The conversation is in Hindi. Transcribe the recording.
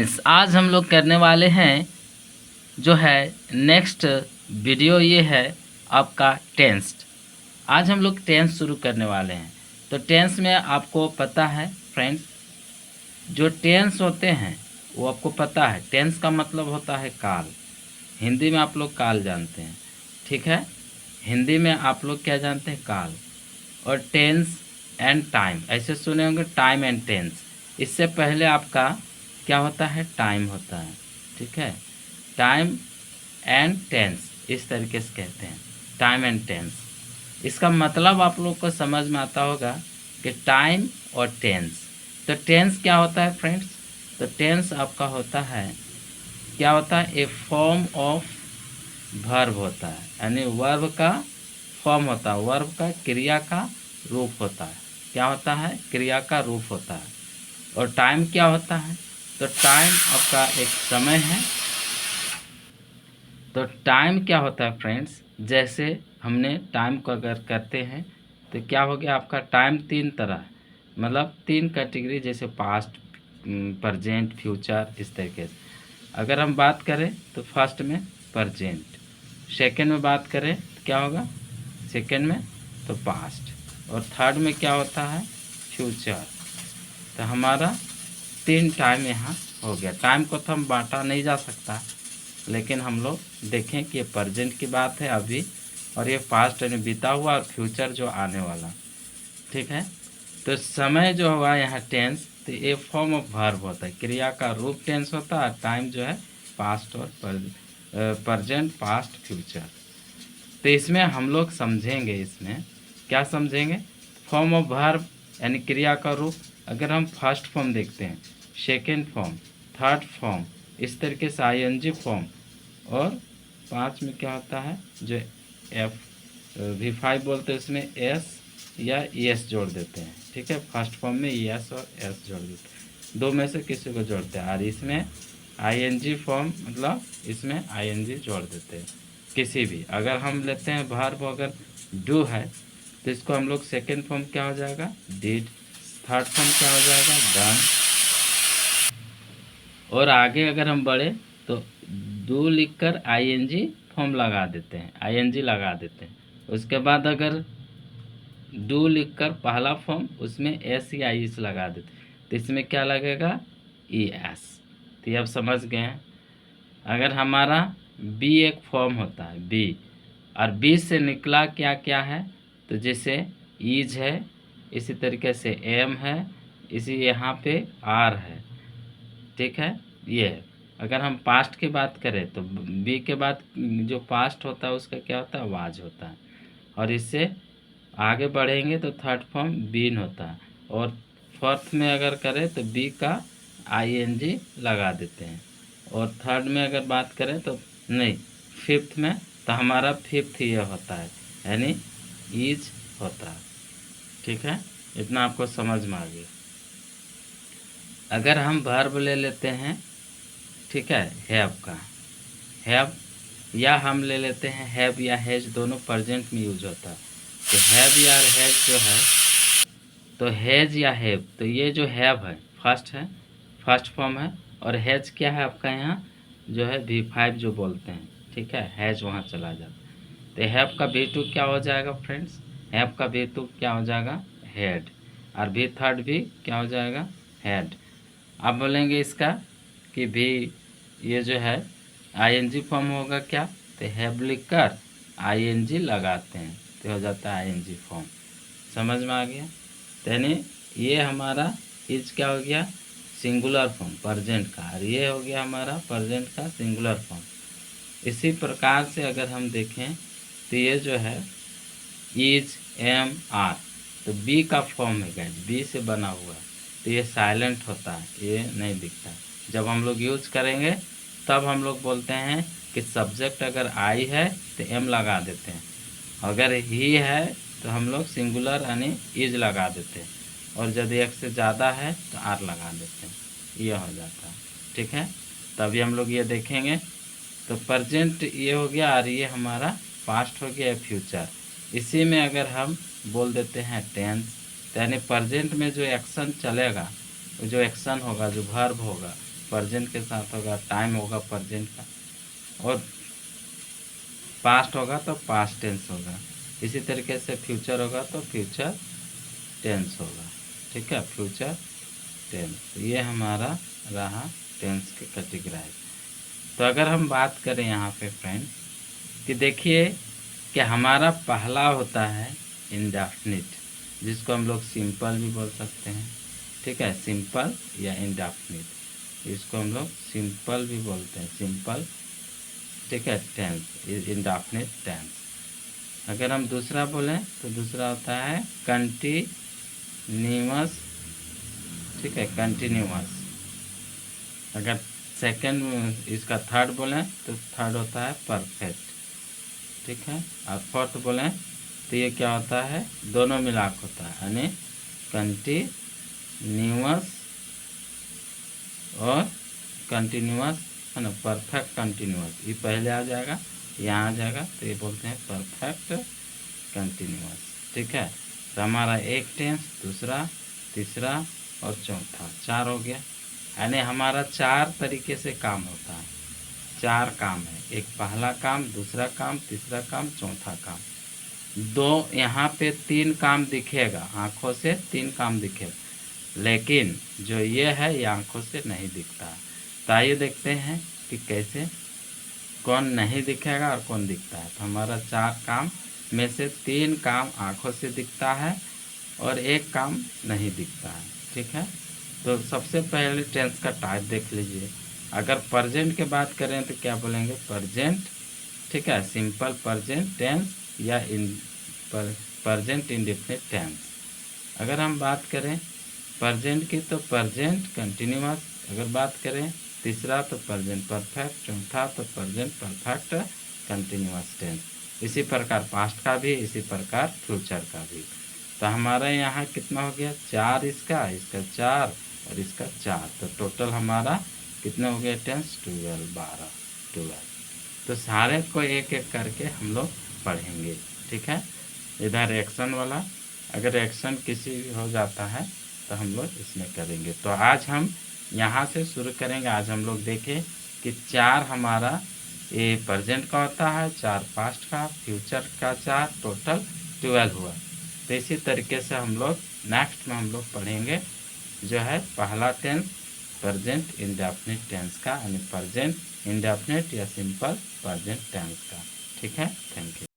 फ्रेंड्स, आज हम लोग करने वाले हैं जो है नेक्स्ट वीडियो। ये है आपका टेंस। आज हम लोग टेंस शुरू करने वाले हैं। तो टेंस में आपको पता है फ्रेंड्स, जो टेंस होते हैं वो आपको पता है। टेंस का मतलब होता है काल। हिंदी में आप लोग काल जानते हैं, ठीक है। हिंदी में आप लोग क्या जानते हैं? काल। और टेंस एंड टाइम ऐसे सुने होंगे, टाइम एंड टेंस। इससे पहले आपका क्या होता है? टाइम होता है, ठीक है। टाइम एंड टेंस इस तरीके से कहते हैं, टाइम एंड टेंस। इसका मतलब आप लोग को समझ में आता होगा कि टाइम और टेंस। तो टेंस क्या होता है फ्रेंड्स? तो टेंस आपका होता है, क्या होता है? ए फॉर्म ऑफ वर्ब होता है, यानी वर्ब का फॉर्म होता है, वर्ब का क्रिया का रूप होता है। क्या होता है? क्रिया का रूप होता है। और टाइम क्या होता है? तो टाइम आपका एक समय है। तो टाइम क्या होता है फ्रेंड्स? जैसे हमने टाइम को अगर करते हैं तो क्या हो गया आपका? टाइम तीन तरह, मतलब तीन कैटेगरी, जैसे पास्ट, प्रेजेंट, फ्यूचर, इस तरीके से। अगर हम बात करें तो फर्स्ट में प्रेजेंट, सेकंड में बात करें तो क्या होगा? सेकंड में तो पास्ट, और थर्ड में क्या होता है? फ्यूचर। तो हमारा तीन टाइम यहाँ हो गया। टाइम को तो हम बांटा नहीं जा सकता, लेकिन हम लोग देखें कि ये प्रेजेंट की बात है अभी, और ये पास्ट यानी बीता हुआ, और फ्यूचर जो आने वाला, ठीक है। तो समय जो हुआ यहाँ टेंस, तो ये फॉर्म ऑफ वर्ब होता है, क्रिया का रूप टेंस होता है। टाइम जो है पास्ट और प्रेजेंट, पास्ट, फ्यूचर। तो इसमें हम लोग समझेंगे, इसमें क्या समझेंगे? फॉर्म ऑफ वर्ब यानी क्रिया का रूप। अगर हम फर्स्ट फॉर्म देखते हैं, सेकेंड फॉर्म, थर्ड फॉर्म, इस तरीके से आईएनजी फॉर्म, और पाँच में क्या होता है? जो V5 बोलते हैं, इसमें एस या एस जोड़ देते हैं, ठीक है। फर्स्ट फॉर्म में एस और एस जोड़ देते हैं, दो में से किसी को जोड़ते हैं। और इसमें आईएनजी फॉर्म, मतलब इसमें आईएनजी जोड़ देते हैं किसी भी। अगर हम लेते हैं वर्ब, अगर डू है तो इसको हम लोग सेकेंड फॉर्म क्या हो जाएगा? डिड। थर्ड फॉर्म क्या हो जाएगा? डन। और आगे अगर हम बढ़े तो डू लिखकर आईएनजी फॉर्म लगा देते हैं, आईएनजी लगा देते हैं। उसके बाद अगर डू लिखकर पहला फॉर्म, उसमें एस या एस लगा देते हैं, तो इसमें क्या लगेगा? E S. तो ये आप समझ गए हैं। अगर हमारा बी एक फॉर्म होता है, बी, और बी से निकला क्या क्या है? तो जैसे ईज है, इसी तरीके से एम है, इसी यहाँ पे आर है, ठीक है। ये है। अगर हम पास्ट की बात करें तो बी के बाद जो पास्ट होता है उसका क्या होता है? वाज होता है। और इससे आगे बढ़ेंगे तो थर्ड फॉर्म बीन होता है। और फोर्थ में अगर करें तो बी का आईएनजी लगा देते हैं। और थर्ड में अगर बात करें तो नहीं, फिफ्थ में तो हमारा फिफ्थ ये होता है, यानी ईज होता है, ठीक है। इतना आपको समझ में आ गया। अगर हम वर्ब ले लेते हैं, ठीक है, हैव का, हैव, या हम ले लेते हैं हैव या हैज, दोनों प्रेजेंट में यूज होता है। तो हैव या हैज जो है, तो हैज या हैव, तो ये जो हैव है फर्स्ट है, फर्स्ट फॉर्म है। और हैज क्या है आपका यहाँ? जो है V5 जो बोलते हैं, ठीक है, हैज वहाँ चला जाता है। तो हैव का V2 क्या हो जाएगा फ्रेंड्स? हैव का V2 क्या हो जाएगा? हेड। और V3 भी क्या हो जाएगा? हेड। आप बोलेंगे इसका कि भी ये जो है आईएनजी फॉर्म होगा क्या? तो हैव लिख कर आईएनजी लगाते हैं तो हो जाता है आईएनजी फॉर्म। समझ में आ गया? तो यानी ये हमारा इज क्या हो गया? सिंगुलर फॉर्म प्रेजेंट का, और ये हो गया हमारा प्रेजेंट का सिंगुलर फॉर्म। इसी प्रकार से अगर हम देखें तो ये जो है इज, एम, आर, तो बी का फॉर्म है, बी से बना हुआ है, तो ये साइलेंट होता है, ये नहीं दिखता। जब हम लोग यूज करेंगे तब हम लोग बोलते हैं कि सब्जेक्ट अगर आई है तो एम लगा देते हैं, अगर ही है तो हम लोग सिंगुलर यानी इज लगा देते हैं, और यदि एक से ज़्यादा है तो आर लगा देते हैं, ये हो जाता है, ठीक है। तभी हम लोग ये देखेंगे। तो प्रेजेंट ये हो गया, और ये हमारा पास्ट हो गया, फ्यूचर। इसी में अगर हम बोल देते हैं टेंस, यानी प्रेजेंट में जो एक्शन चलेगा, जो एक्शन होगा, जो वर्ब होगा, प्रेजेंट के साथ होगा, टाइम होगा प्रेजेंट का, और पास्ट होगा तो पास्ट टेंस होगा। इसी तरीके से फ्यूचर होगा तो फ्यूचर टेंस होगा। ठीक है, फ्यूचर टेंस, ये हमारा रहा टेंस के कैटेगराइज। तो अगर हम बात करें यहाँ पे फ्रेंड कि देखिए कि हमारा पहला होता है इंडेफिनिट, जिसको हम लोग सिंपल भी बोल सकते हैं। ठीक है, सिंपल या इंडेफिनिट, इसको हम लोग सिंपल भी बोलते हैं, सिंपल। ठीक है, टेंस, इंडेफिनिट टेंस। अगर हम दूसरा बोलें तो दूसरा होता है कंटिन्यूअस। ठीक है, कंटिन्यूअस। अगर सेकंड इसका थर्ड बोलें तो थर्ड होता है परफेक्ट। ठीक है, और फोर्थ बोलें तो ये क्या होता है, दोनों मिलाक होता है, यानी कंटिन्यूअस और कंटिन्यूअस, है ना, परफेक्ट कंटिन्यूअस। ये पहले आ जाएगा, यहाँ आ जाएगा, तो ये बोलते हैं परफेक्ट कंटिन्यूअस। ठीक है, तो हमारा एक टेंस, दूसरा, तीसरा और चौथा, 4 हो गया। यानी हमारा 4 तरीके से काम होता है, 4 काम है। एक पहला काम, दूसरा काम, तीसरा काम, चौथा काम। दो यहाँ पे 3 काम दिखेगा, आँखों से 3 काम दिखेगा, लेकिन जो ये है ये आँखों से नहीं दिखता है। तो आइए देखते हैं कि कैसे, कौन नहीं दिखेगा और कौन दिखता है। तो हमारा 4 काम में से 3 काम आँखों से दिखता है और 1 काम नहीं दिखता है। ठीक है, तो सबसे पहले टेंस का टाइप देख लीजिए। अगर प्रेजेंट की बात करें तो क्या बोलेंगे, प्रेजेंट। ठीक है, सिंपल प्रेजेंट टेंस या प्रेजेंट इंडेफिनिट टेंस। अगर हम बात करें प्रेजेंट की तो प्रेजेंट कंटिन्यूअस। अगर बात करें तीसरा तो प्रेजेंट परफेक्ट, चौथा तो प्रेजेंट परफेक्ट कंटिन्यूअस टेंस। इसी प्रकार पास्ट का भी, इसी प्रकार फ्यूचर का भी। तो हमारा यहाँ कितना हो गया, 4 इसका, इसका 4 और इसका 4, तो टोटल हमारा कितने हो गए टेंस, 12, 12, 12। तो सारे को एक एक करके हम लोग पढ़ेंगे। ठीक है, इधर एक्शन वाला, अगर एक्शन किसी हो जाता है तो हम लोग इसमें करेंगे। तो आज हम यहाँ से शुरू करेंगे। आज हम लोग देखें कि 4 हमारा ये प्रेजेंट का होता है, 4 पास्ट का, फ्यूचर का 4, टोटल 12 हुआ। तो इसी तरीके से हम लोग नेक्स्ट में हम लोग पढ़ेंगे जो है पहला टेंस प्रेजेंट इंडेफिनिट टेंस का, यानी प्रेजेंट इंडेफिनिट या सिंपल प्रेजेंट टेंस का। ठीक है, थैंक यू।